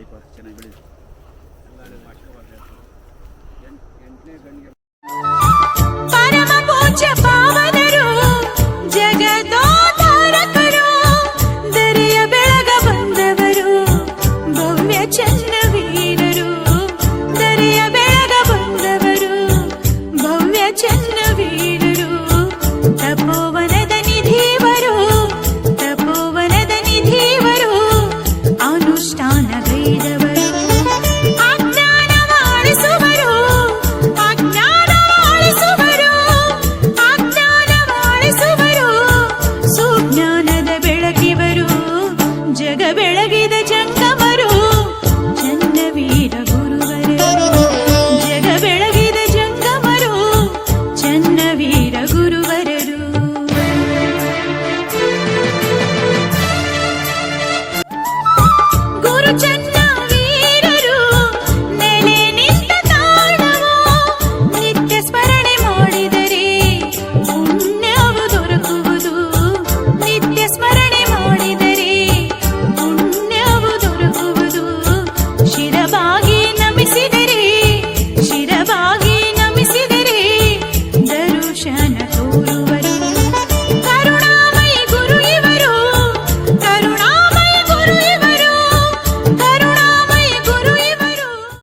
ಬೆಳಿಪ್ಪ, ಚೆನ್ನಾಗಿ ಬೆಳಿ. ಎಂಟನೇ ಗಂಡಿಗೆ ಪರಮ ಪೂಜ್ಯ ಪಾವನರು ಜಗದೋದ್ಧಾರಕರು ದರೆಯ ಬೆಳಗ ಬಂದವರು ಭವ್ಯ ಚನ್ನವೀರರು ದರೆಯ ಬೆಳಗ ಬಂದವರು ಭವ್ಯ ಚನ್ನವೀರರು